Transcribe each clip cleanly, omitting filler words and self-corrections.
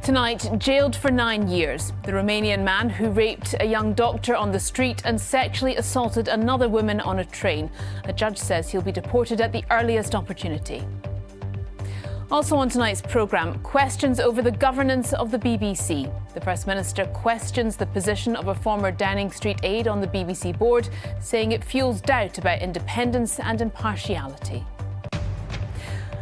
Tonight, jailed for 9 years. The Romanian man who raped a young doctor on the street and sexually assaulted another woman on a train. A judge says he'll be deported at the earliest opportunity. Also on tonight's programme, questions over the governance of the BBC. The First Minister questions the position of a former Downing Street aide on the BBC board, saying it fuels doubt about independence and impartiality.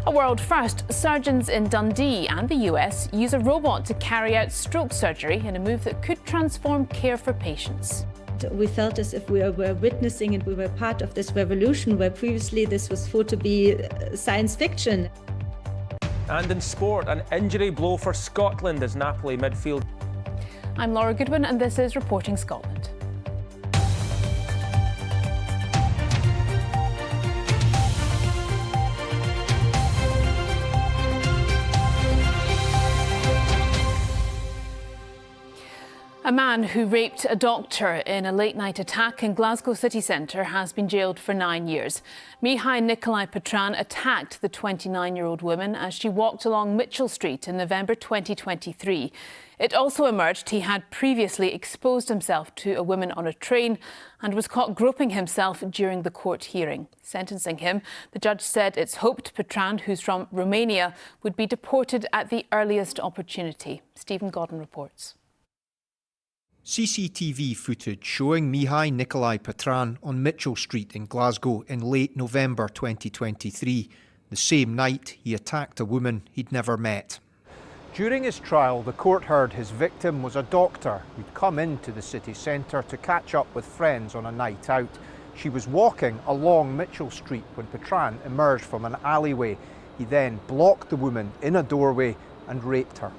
A world first, surgeons in Dundee and the US use a robot to carry out stroke surgery in a move that could transform care for patients. We felt as if we were witnessing and we were part of this revolution where previously this was thought to be science fiction. And in sport, an injury blow for Scotland as Napoli midfield. I'm Laura Goodwin and this is Reporting Scotland. A man who raped a doctor in a late-night attack in Glasgow city centre has been jailed for 9 years. Mihai Nikolai Petran attacked the 29-year-old woman as she walked along Mitchell Street in November 2023. It also emerged he had previously exposed himself to a woman on a train and was caught groping himself during the court hearing. Sentencing him, the judge said it's hoped Petran, who's from Romania, would be deported at the earliest opportunity. Stephen Godden reports. CCTV footage showing Mihai Nikolai Petran on Mitchell Street in Glasgow in late November 2023, the same night he attacked a woman he'd never met. During his trial, the court heard his victim was a doctor who'd come into the city centre to catch up with friends on a night out. She was walking along Mitchell Street when Petran emerged from an alleyway. He then blocked the woman in a doorway and raped her.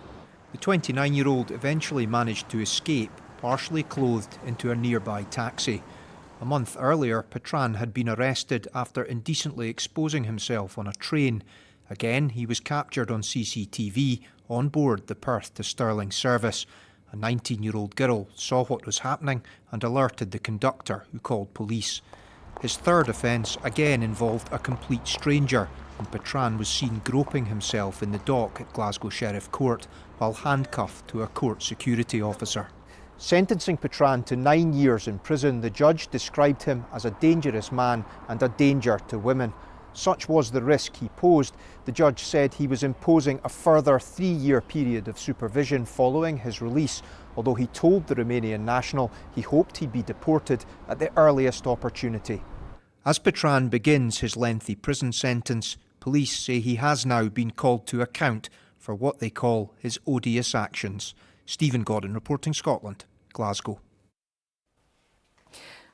The 29-year-old eventually managed to escape, partially clothed, into a nearby taxi. A month earlier, Petran had been arrested after indecently exposing himself on a train. Again, he was captured on CCTV on board the Perth to Stirling service. A 19-year-old girl saw what was happening and alerted the conductor, who called police. His third offence again involved a complete stranger, and Petran was seen groping himself in the dock at Glasgow Sheriff Court while handcuffed to a court security officer. Sentencing Petran to 9 years in prison, the judge described him as a dangerous man and a danger to women. Such was the risk he posed. The judge said he was imposing a further 3-year period of supervision following his release, although he told the Romanian national he hoped he'd be deported at the earliest opportunity. As Petran begins his lengthy prison sentence, police say he has now been called to account for what they call his odious actions. Stephen Godden, Reporting Scotland, Glasgow.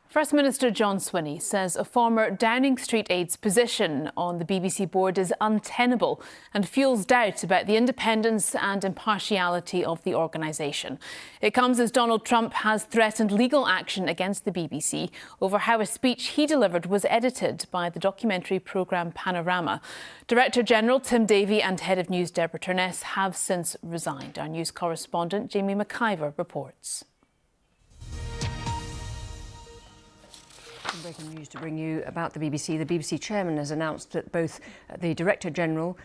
First Minister John Swinney says a former Downing Street aide's position on the BBC board is untenable and fuels doubt about the independence and impartiality of the organisation. It comes as Donald Trump has threatened legal action against the BBC over how a speech he delivered was edited by the documentary programme Panorama. Director General Tim Davie and Head of News Deborah Turness have since resigned. Our news correspondent Jamie McIver reports. Breaking news to bring you about the BBC. The BBC chairman has announced that both the Director General,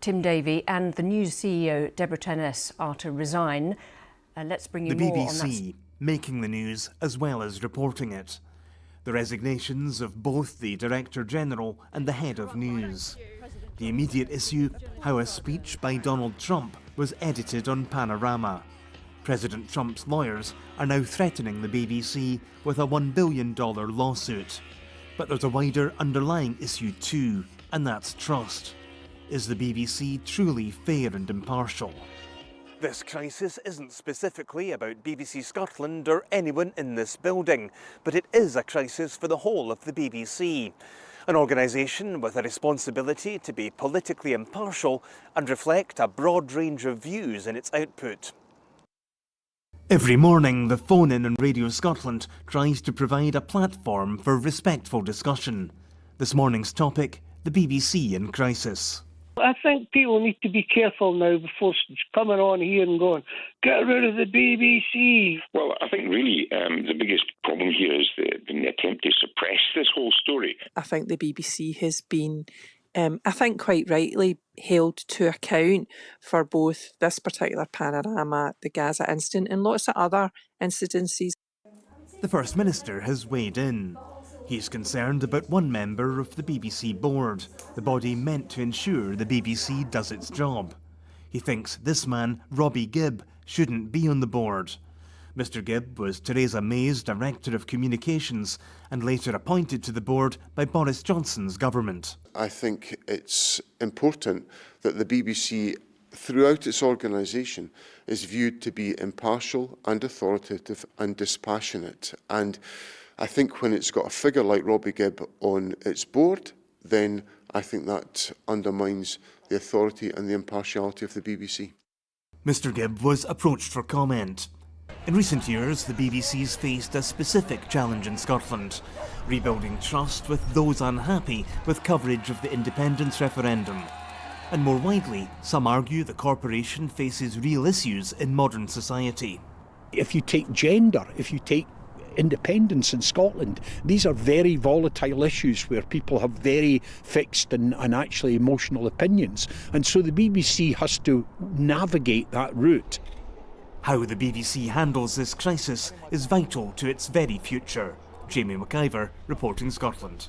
Tim Davie, and the news CEO, Deborah Turness, are to resign. Let's bring you more on that. The BBC making the news as well as reporting it. The resignations of both the Director General and the Head of News. The immediate issue, how a speech by Donald Trump was edited on Panorama. President Trump's lawyers are now threatening the BBC with a $1 billion lawsuit. But there's a wider underlying issue too, and that's trust. Is the BBC truly fair and impartial? This crisis isn't specifically about BBC Scotland or anyone in this building, but it is a crisis for the whole of the BBC. An organisation with a responsibility to be politically impartial and reflect a broad range of views in its output. Every morning, the phone-in on Radio Scotland tries to provide a platform for respectful discussion. This morning's topic, the BBC in crisis. I think people need to be careful now before coming on here and going, get rid of the BBC. Well, I think really the biggest problem here is the attempt to suppress this whole story. I think the BBC has been I think quite rightly held to account for both this particular panorama, the Gaza incident, and lots of other incidences. The First Minister has weighed in. He's concerned about one member of the BBC board, the body meant to ensure the BBC does its job. He thinks this man, Robbie Gibb, shouldn't be on the board. Mr Gibb was Theresa May's Director of Communications and later appointed to the board by Boris Johnson's government. I think it's important that the BBC, throughout its organisation, is viewed to be impartial and authoritative and dispassionate. And I think when it's got a figure like Robbie Gibb on its board, then I think that undermines the authority and the impartiality of the BBC. Mr Gibb was approached for comment. In recent years, the BBC's faced a specific challenge in Scotland, rebuilding trust with those unhappy with coverage of the independence referendum. And more widely, some argue the corporation faces real issues in modern society. If you take gender, if you take independence in Scotland, these are very volatile issues where people have very fixed and actually emotional opinions. And so the BBC has to navigate that route. How the BBC handles this crisis is vital to its very future. Jamie McIver, reporting Scotland.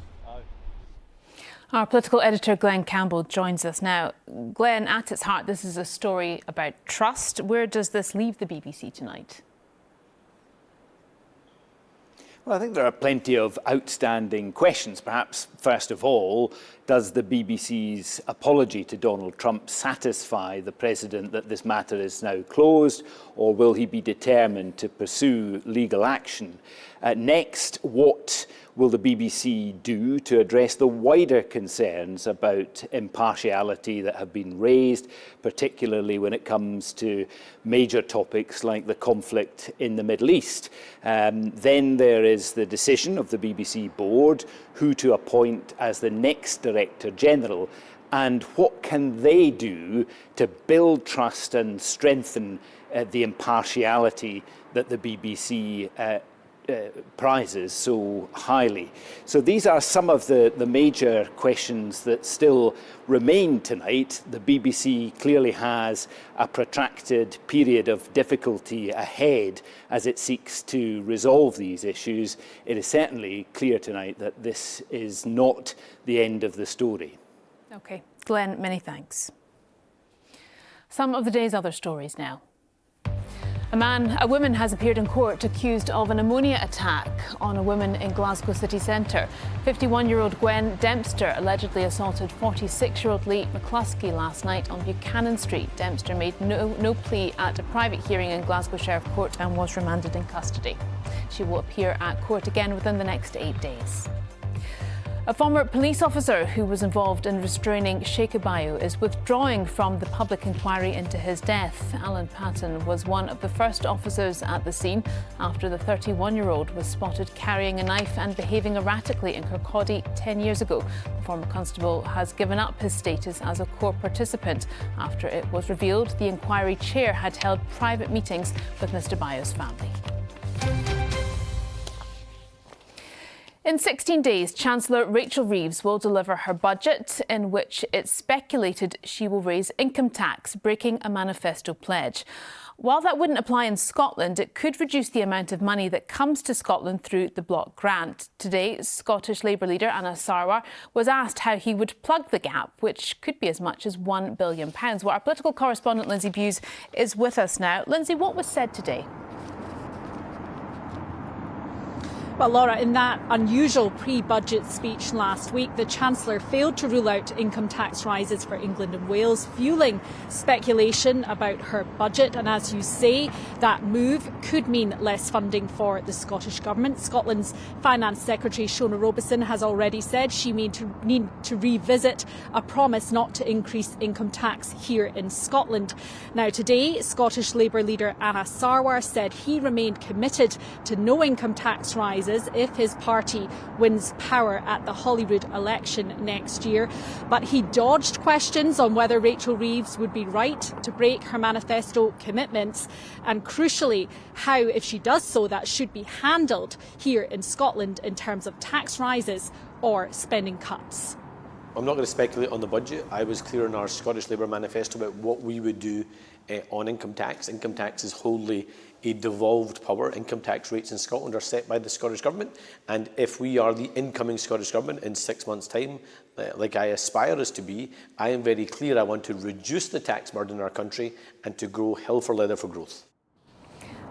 Our political editor Glenn Campbell joins us now. Glenn, at its heart, this is a story about trust. Where does this leave the BBC tonight? Well, I think there are plenty of outstanding questions. Perhaps, first of all, does the BBC's apology to Donald Trump satisfy the President that this matter is now closed, or will he be determined to pursue legal action? Next, what will the BBC do to address the wider concerns about impartiality that have been raised, particularly when it comes to major topics like the conflict in the Middle East? Then there is the decision of the BBC board who to appoint as the next Director General, and what can they do to build trust and strengthen the impartiality that the BBC prizes so highly. So these are some of the major questions that still remain tonight. The BBC clearly has a protracted period of difficulty ahead as it seeks to resolve these issues. It is certainly clear tonight that this is not the end of the story. OK. Glenn, many thanks. Some of the day's other stories now. A woman has appeared in court accused of an ammonia attack on a woman in Glasgow city centre. 51-year-old Gwen Dempster allegedly assaulted 46-year-old Lee McCluskey last night on Buchanan Street. Dempster made no plea at a private hearing in Glasgow Sheriff Court and was remanded in custody. She will appear at court again within the next 8 days. A former police officer who was involved in restraining Sheikh Abayo is withdrawing from the public inquiry into his death. Alan Patton was one of the first officers at the scene after the 31-year-old was spotted carrying a knife and behaving erratically in Kirkcaldy 10 years ago. The former constable has given up his status as a core participant after it was revealed the inquiry chair had held private meetings with Mr Abayo's family. In 16 days, Chancellor Rachel Reeves will deliver her budget, in which it's speculated she will raise income tax, breaking a manifesto pledge. While that wouldn't apply in Scotland, it could reduce the amount of money that comes to Scotland through the block grant. Today, Scottish Labour leader Anna Sarwar was asked how he would plug the gap, which could be as much as £1 billion. Well, our political correspondent Lindsay Buse is with us now. Lindsay, what was said today? Well, Laura, in that unusual pre-budget speech last week, the Chancellor failed to rule out income tax rises for England and Wales, fuelling speculation about her budget. And as you say, that move could mean less funding for the Scottish Government. Scotland's Finance Secretary Shona Robeson has already said she need to revisit a promise not to increase income tax here in Scotland. Now, today, Scottish Labour leader Anna Sarwar said he remained committed to no income tax rise if his party wins power at the Holyrood election next year. But he dodged questions on whether Rachel Reeves would be right to break her manifesto commitments, and crucially, how, if she does so, that should be handled here in Scotland in terms of tax rises or spending cuts. I'm not going to speculate on the budget. I was clear in our Scottish Labour manifesto about what we would do on income tax. Income tax is wholly a devolved power. Income tax rates in Scotland are set by the Scottish Government, and if we are the incoming Scottish Government in 6 months' time, like I aspire us to be, I am very clear I want to reduce the tax burden in our country and to grow hell for leather for growth.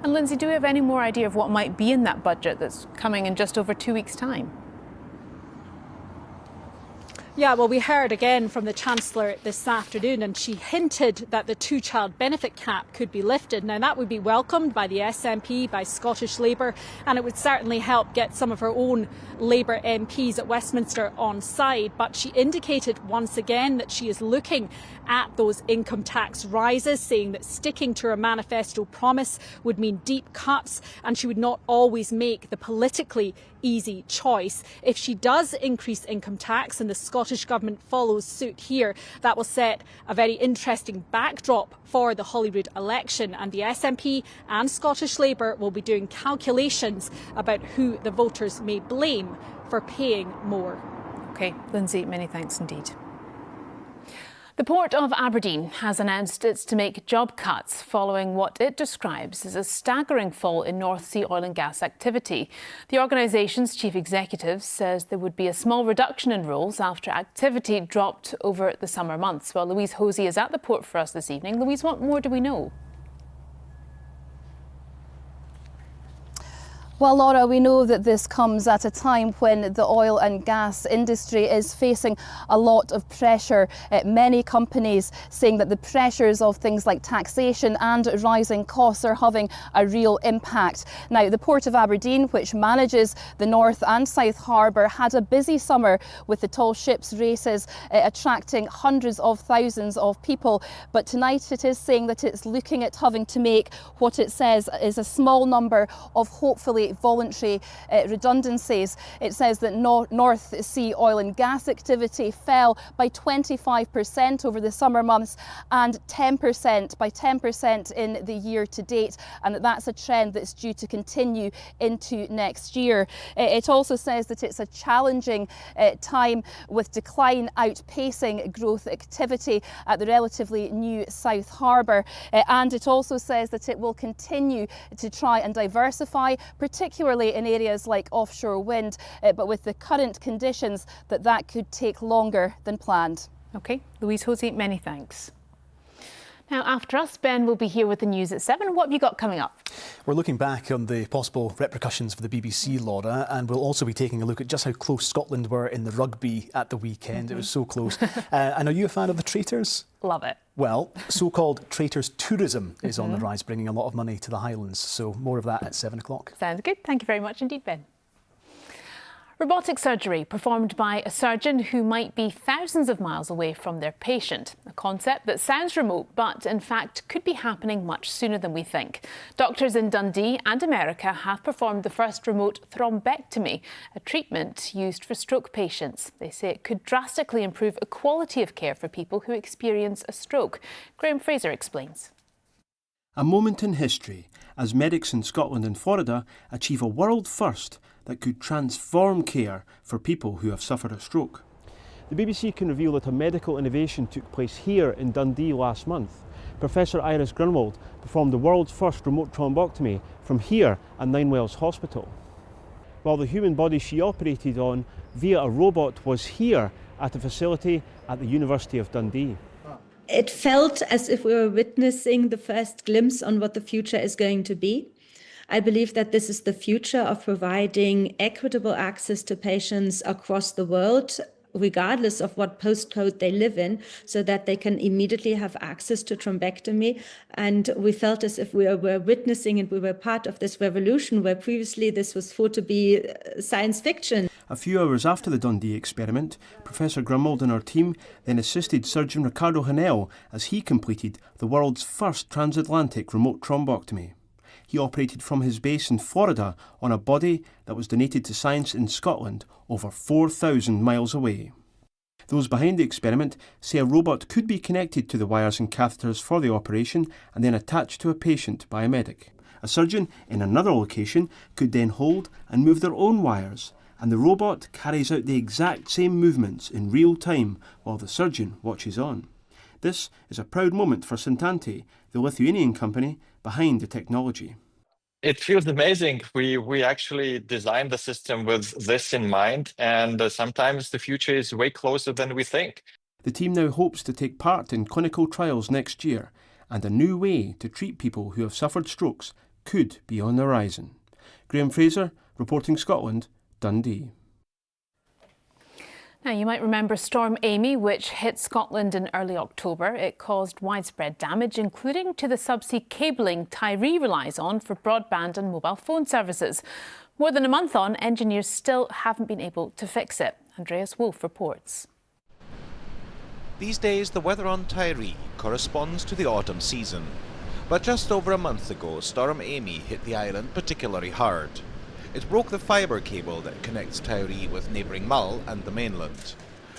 And Lindsay, do we have any more idea of what might be in that budget that's coming in just over 2 weeks' time? Yeah, well, we heard again from the Chancellor this afternoon, and she hinted that the two-child benefit cap could be lifted. Now, that would be welcomed by the SNP, by Scottish Labour, and it would certainly help get some of her own Labour MPs at Westminster on side. But she indicated once again that she is looking at those income tax rises, saying that sticking to her manifesto promise would mean deep cuts, and she would not always make the politically easy choice. If she does increase income tax and the Scottish Government follows suit here, that will set a very interesting backdrop for the Holyrood election, and the SNP and Scottish Labour will be doing calculations about who the voters may blame for paying more. OK, Lindsay, many thanks indeed. The Port of Aberdeen has announced it's to make job cuts following what it describes as a staggering fall in North Sea oil and gas activity. The organisation's chief executive says there would be a small reduction in roles after activity dropped over the summer months. Well, Louise Hosey is at the port for us this evening. Louise, what more do we know? Well, Laura, we know that this comes at a time when the oil and gas industry is facing a lot of pressure. Many companies saying that the pressures of things like taxation and rising costs are having a real impact. Now, the Port of Aberdeen, which manages the North and South Harbour, had a busy summer with the tall ships races attracting hundreds of thousands of people. But tonight it is saying that it's looking at having to make what it says is a small number of hopefully voluntary redundancies. It says that North Sea oil and gas activity fell by 25% over the summer months and 10% in the year to date, and that's a trend that's due to continue into next year. It also says that it's a challenging time with decline outpacing growth activity at the relatively new South Harbour, and it also says that it will continue to try and diversify, particularly in areas like offshore wind, but with the current conditions that could take longer than planned. OK, Louise Hosey, many thanks. Now, after us, Ben will be here with the news at 7. What have you got coming up? We're looking back on the possible repercussions for the BBC, Laura, and we'll also be taking a look at just how close Scotland were in the rugby at the weekend. It was so close. And are you a fan of the Traitors? Love it. Well, so-called Traitors tourism is on the rise, bringing a lot of money to the Highlands. So more of that at 7 o'clock. Sounds good. Thank you very much indeed, Ben. Robotic surgery performed by a surgeon who might be thousands of miles away from their patient. A concept that sounds remote, but in fact could be happening much sooner than we think. Doctors in Dundee and America have performed the first remote thrombectomy, a treatment used for stroke patients. They say it could drastically improve the quality of care for people who experience a stroke. Graham Fraser explains. A moment in history as medics in Scotland and Florida achieve a world first that could transform care for people who have suffered a stroke. The BBC can reveal that a medical innovation took place here in Dundee last month. Professor Iris Grunwald performed the world's first remote thrombectomy from here at Ninewells Hospital, while the human body she operated on via a robot was here at a facility at the University of Dundee. It felt as if we were witnessing the first glimpse on what the future is going to be. I believe that this is the future of providing equitable access to patients across the world, regardless of what postcode they live in, so that they can immediately have access to thrombectomy. And we felt as if we were witnessing and we were part of this revolution where previously this was thought to be science fiction. A few hours after the Dundee experiment, Professor Grunwald and her team then assisted surgeon Ricardo Hanel as he completed the world's first transatlantic remote thrombectomy. He operated from his base in Florida on a body that was donated to science in Scotland over 4,000 miles away. Those behind the experiment say a robot could be connected to the wires and catheters for the operation and then attached to a patient by a medic. A surgeon in another location could then hold and move their own wires and the robot carries out the exact same movements in real time while the surgeon watches on. This is a proud moment for Sintante, the Lithuanian company behind the technology. It feels amazing. We actually designed the system with this in mind, and sometimes the future is way closer than we think. The team now hopes to take part in clinical trials next year, and a new way to treat people who have suffered strokes could be on the horizon. Graham Fraser, reporting Scotland, Dundee. Now, you might remember Storm Amy, which hit Scotland in early October. It caused widespread damage, including to the subsea cabling Tiree relies on for broadband and mobile phone services. More than a month on, engineers still haven't been able to fix it. Andreas Wolff reports. These days, the weather on Tiree corresponds to the autumn season. But just over a month ago, Storm Amy hit the island particularly hard. It broke the fibre cable that connects Tiree with neighbouring Mull and the mainland.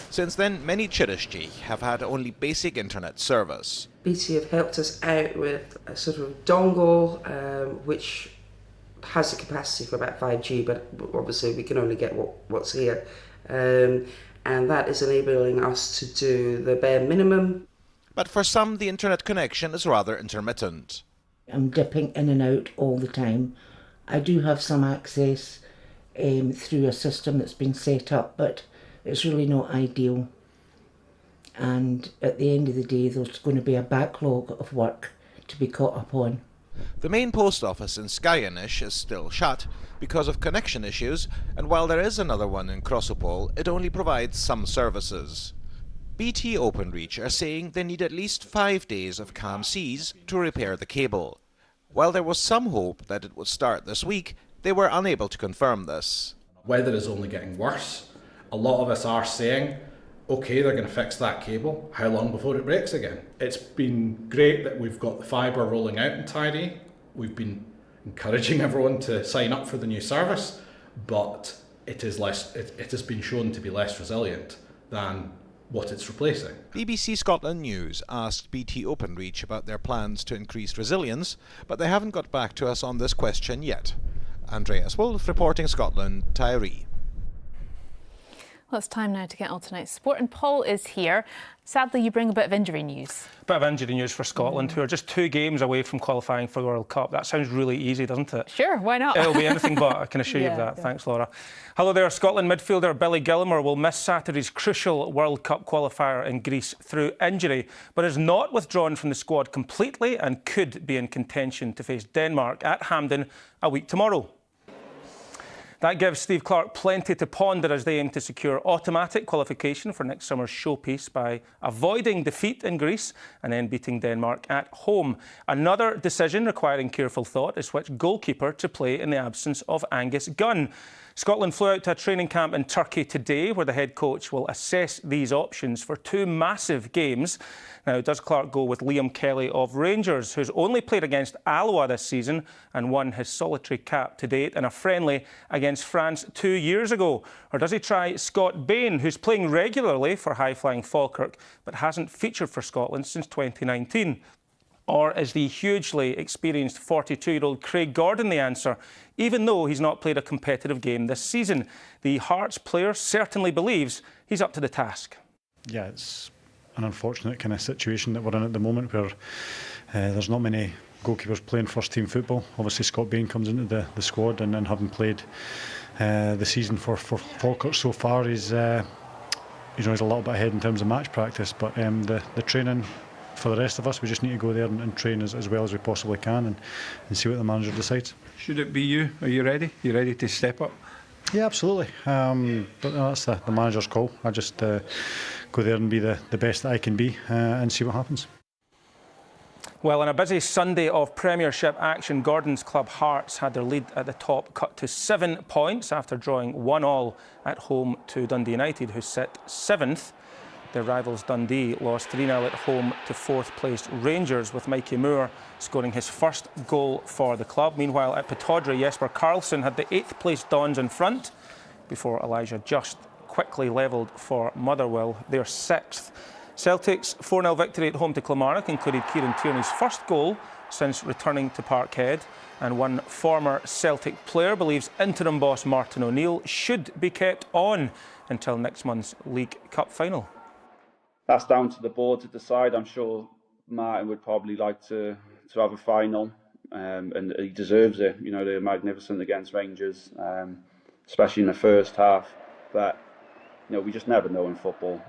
Since then, many Tiree have had only basic internet service. BT have helped us out with a sort of dongle, which has a capacity for about 5G, but obviously we can only get what's here. And that is enabling us to do the bare minimum. But for some, the internet connection is rather intermittent. I'm dipping in and out all the time. I do have some access through a system that's been set up, but it's really not ideal. And at the end of the day, there's going to be a backlog of work to be caught up on. The main post office in Skyennish is still shut because of connection issues, and while there is another one in Crossopole, it only provides some services. BT Openreach are saying they need at least 5 days of calm seas to repair the cable. While there was some hope that it would start this week, they were unable to confirm this. Weather is only getting worse. A lot of us are saying, OK, they're going to fix that cable. How long before it breaks again? It's been great that we've got the fibre rolling out in Tiree. We've been encouraging everyone to sign up for the new service, but it has been shown to be less resilient than what it's replacing. BBC Scotland News asked BT Openreach about their plans to increase resilience, but they haven't got back to us on this question yet. Andreas Wolff, reporting Scotland, Tiree. Well, it's time now to get on tonight's sport, and Paul is here. Sadly, you bring a bit of injury news. A bit of injury news for Scotland, who are just 2 games away from qualifying for the World Cup. That sounds really easy, doesn't it? Sure, why not? It'll be anything but, I can assure you of that. Thanks, Laura. Hello there. Scotland midfielder Billy Gilmour will miss Saturday's crucial World Cup qualifier in Greece through injury, but is not withdrawn from the squad completely and could be in contention to face Denmark at Hampden a week tomorrow. That gives Steve Clarke plenty to ponder as they aim to secure automatic qualification for next summer's showpiece by avoiding defeat in Greece and then beating Denmark at home. Another decision requiring careful thought is which goalkeeper to play in the absence of Angus Gunn. Scotland flew out to a training camp in Turkey today where the head coach will assess these options for 2 massive games. Now, does Clarke go with Liam Kelly of Rangers, who's only played against Alloa this season and won his solitary cap to date in a friendly against France 2 years ago? Or does he try Scott Bain, who's playing regularly for high-flying Falkirk but hasn't featured for Scotland since 2019? Or is the hugely experienced 42-year-old Craig Gordon the answer, even though he's not played a competitive game this season? The Hearts player certainly believes he's up to the task. Yeah, it's an unfortunate kind of situation that we're in at the moment where there's not many goalkeepers playing first-team football. Obviously, Scott Bain comes into the squad and having played the season for Falkirk so far, he's a little bit ahead in terms of match practice, but the training for the rest of us, we just need to go there and train as well as we possibly can and see what the manager decides. Should it be you? Are you ready? You ready to step up? Yeah, absolutely. But that's the manager's call. I just go there and be the best that I can be and see what happens. Well, on a busy Sunday of Premiership action, Gordon's club Hearts had their lead at the top cut to 7 points after drawing 1-1 at home to Dundee United, who sit 7th. Their rivals Dundee lost 3-0 at home to 4th-placed Rangers, with Mikey Moore scoring his first goal for the club. Meanwhile, at Pittodrie, Jesper Karlsson had the 8th-placed Dons in front before Elijah Just quickly levelled for Motherwell, their 6th. Celtic's 4-0 victory at home to Kilmarnock included Kieran Tierney's first goal since returning to Parkhead, and one former Celtic player believes interim boss Martin O'Neill should be kept on until next month's League Cup final. That's down to the board to decide. I'm sure Martin would probably like to have a final, and he deserves it. You know, they're magnificent against Rangers, especially in the first half. But you know, we just never know in football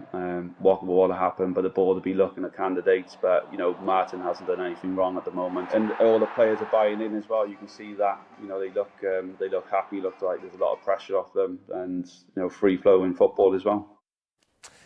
what will happen. But the board will be looking at candidates. But you know, Martin hasn't done anything wrong at the moment, and all the players are buying in as well. You can see that. You know, they look happy. Look like there's a lot of pressure off them, and you know, free flow in football as well.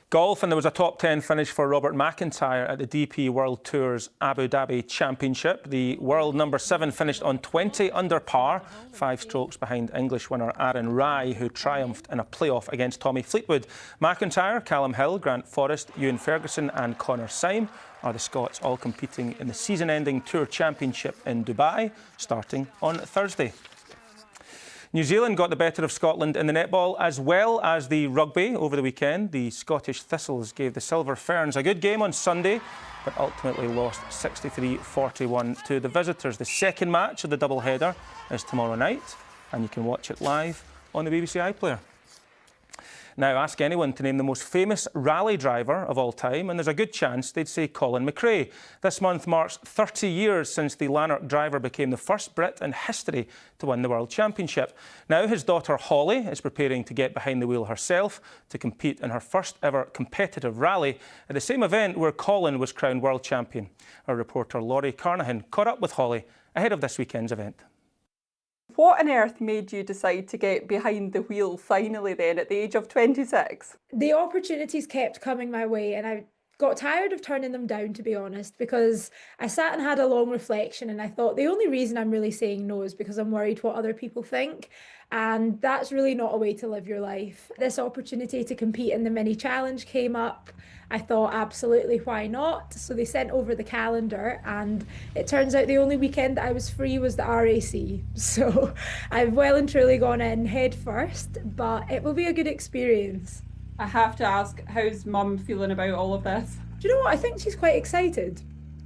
Golf, and there was a top 10 finish for Robert McIntyre at the DP World Tour's Abu Dhabi Championship. The world number 7 finished on 20 under par, 5 strokes behind English winner Aaron Rai, who triumphed in a playoff against Tommy Fleetwood. McIntyre, Callum Hill, Grant Forrest, Ewan Ferguson and Connor Syme are the Scots, all competing in the season-ending Tour Championship in Dubai, starting on Thursday. New Zealand got the better of Scotland in the netball as well as the rugby over the weekend. The Scottish Thistles gave the Silver Ferns a good game on Sunday, but ultimately lost 63-41 to the visitors. The second match of the doubleheader is tomorrow night, and you can watch it live on the BBC iPlayer. Now, ask anyone to name the most famous rally driver of all time, and there's a good chance they'd say Colin McRae. This month marks 30 years since the Lanark driver became the first Brit in history to win the World Championship. Now his daughter Holly is preparing to get behind the wheel herself to compete in her first ever competitive rally at the same event where Colin was crowned World Champion. Our reporter Laurie Carnahan caught up with Holly ahead of this weekend's event. What on earth made you decide to get behind the wheel finally then at the age of 26? The opportunities kept coming my way and I got tired of turning them down, to be honest, because I sat and had a long reflection and I thought the only reason I'm really saying no is because I'm worried what other people think, and that's really not a way to live your life. This opportunity to compete in the mini challenge came up. I thought, absolutely, why not? So they sent over the calendar and it turns out the only weekend that I was free was the RAC. So I've well and truly gone in head first, but it will be a good experience. I have to ask, how's Mum feeling about all of this? Do you know what? I think she's quite excited.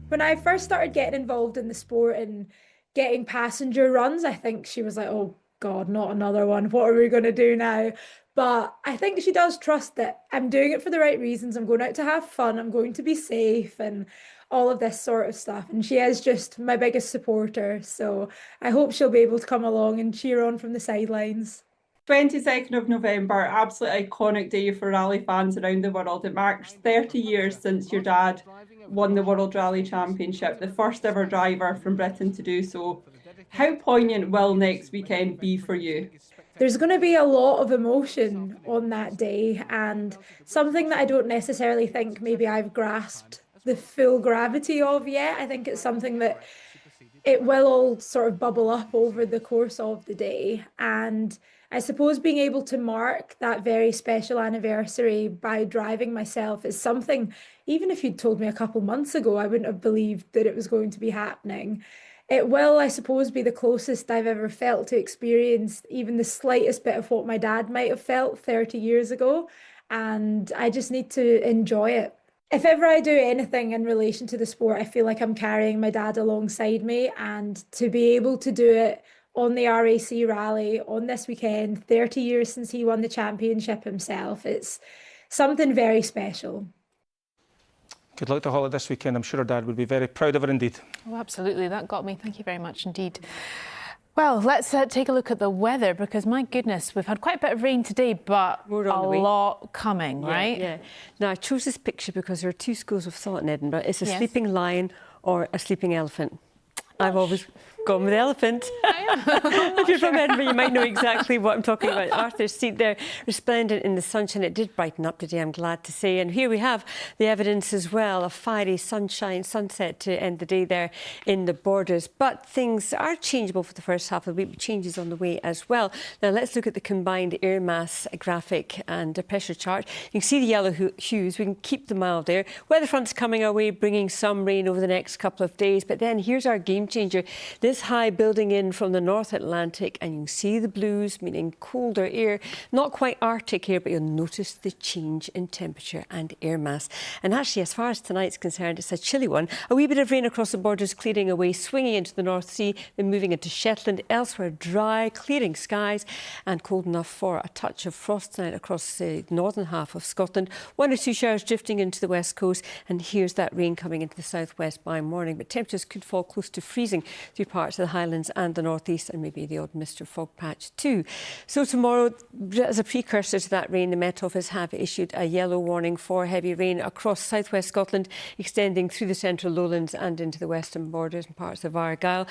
When I first started getting involved in the sport and getting passenger runs, I think she was like, oh God, not another one. What are we going to do now? But I think she does trust that I'm doing it for the right reasons. I'm going out to have fun. I'm going to be safe and all of this sort of stuff. And she is just my biggest supporter. So I hope she'll be able to come along and cheer on from the sidelines. 22nd of November, absolutely iconic day for rally fans around the world. It marks 30 years since your dad won the World Rally Championship, the first ever driver from Britain to do so. How poignant will next weekend be for you? There's going to be a lot of emotion on that day, and something that I don't necessarily think maybe I've grasped the full gravity of yet. I think it's something that it will all sort of bubble up over the course of the day. And I suppose being able to mark that very special anniversary by driving myself is something, even if you'd told me a couple months ago, I wouldn't have believed that it was going to be happening. It will, I suppose, be the closest I've ever felt to experience even the slightest bit of what my dad might have felt 30 years ago. And I just need to enjoy it. If ever I do anything in relation to the sport, I feel like I'm carrying my dad alongside me, and to be able to do it on the RAC rally on this weekend, 30 years since he won the championship himself, it's something very special. Good luck to Holly this weekend. I'm sure her dad would be very proud of her indeed. Oh, absolutely. That got me. Thank you very much indeed. Well, let's take a look at the weather, because my goodness, we've had quite a bit of rain today, but a lot coming, right? Yeah. Now, I chose this picture because there are two schools of thought in Edinburgh. It's a sleeping lion or a sleeping elephant. I've always gone with elephant. If you're from Edinburgh, you might know exactly what I'm talking about. Arthur's Seat there, resplendent in the sunshine. It did brighten up today, I'm glad to say. And here we have the evidence as well, a fiery sunset to end the day there in the Borders. But things are changeable for the first half of the week, changes on the way as well. Now let's look at the combined air mass graphic and the pressure chart. You can see the yellow hues. We can keep the mild there. Weather front's coming our way, bringing some rain over the next couple of days. But then here's our game changer. This high building in from the North Atlantic, and you can see the blues, meaning colder air. Not quite Arctic here, but you'll notice the change in temperature and air mass. And actually, as far as tonight's concerned, it's a chilly one. A wee bit of rain across the borders, clearing away, swinging into the North Sea, then moving into Shetland. Elsewhere, dry, clearing skies, and cold enough for a touch of frost tonight across the northern half of Scotland. 1 or 2 showers drifting into the west coast, and here's that rain coming into the southwest by morning. But temperatures could fall close to freezing through parts of the Highlands and the northeast, and maybe the odd mist or fog patch too. So tomorrow, as a precursor to that rain, the Met Office have issued a yellow warning for heavy rain across southwest Scotland, extending through the central lowlands and into the western borders and parts of Argyll.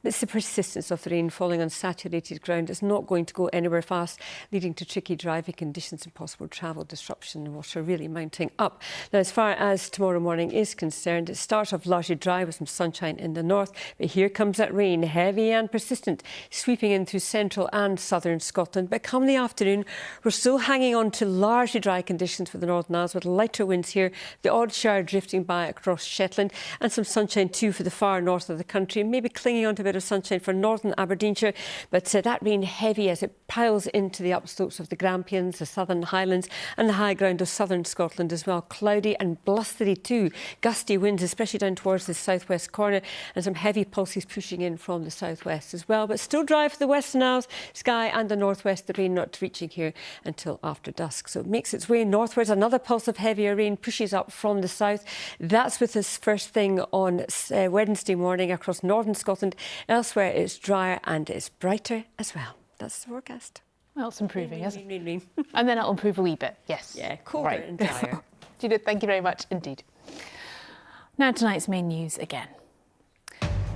It's the persistence of the rain falling on saturated ground. It's not going to go anywhere fast, leading to tricky driving conditions and possible travel disruption, and water really mounting up. Now, as far as tomorrow morning is concerned, it starts off largely dry with some sunshine in the north, but here comes that rain, heavy and persistent, sweeping in through central and southern Scotland. But come the afternoon, we're still hanging on to largely dry conditions for the Northern Isles, with lighter winds here, the odd shower drifting by across Shetland, and some sunshine too for the far north of the country, maybe clinging on to a bit of sunshine for northern Aberdeenshire, but that rain heavy as it piles into the upslopes of the Grampians, the southern Highlands and the high ground of southern Scotland as well. Cloudy and blustery too. Gusty winds, especially down towards the southwest corner, and some heavy pulses pushing in from the southwest as well. But still dry for the Western Isles, Skye and the northwest, the rain not reaching here until after dusk. So it makes its way northwards. Another pulse of heavier rain pushes up from the south. That's with us first thing on Wednesday morning across northern Scotland. Elsewhere, it's drier and it's brighter as well. That's the forecast. Well, it's improving, isn't it? Rain. And then it'll improve a wee bit, yes. Yeah, colder and drier. Judith, thank you very much indeed. Now, tonight's main news again.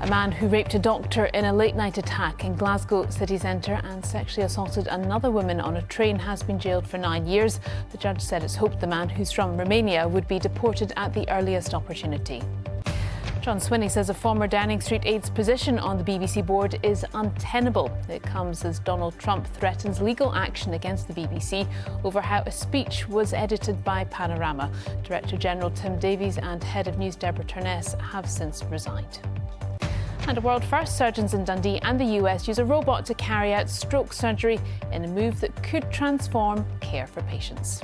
A man who raped a doctor in a late-night attack in Glasgow city centre and sexually assaulted another woman on a train has been jailed for 9 years. The judge said it's hoped the man, who's from Romania, would be deported at the earliest opportunity. John Swinney says a former Downing Street aide's position on the BBC board is untenable. It comes as Donald Trump threatens legal action against the BBC over how a speech was edited by Panorama. Director General Tim Davies and Head of News Deborah Turness have since resigned. And a world first, surgeons in Dundee and the US use a robot to carry out stroke surgery in a move that could transform care for patients.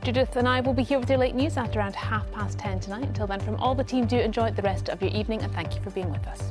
Judith and I will be here with your late news at around 10:30 tonight. Until then, from all the team, do enjoy the rest of your evening and thank you for being with us.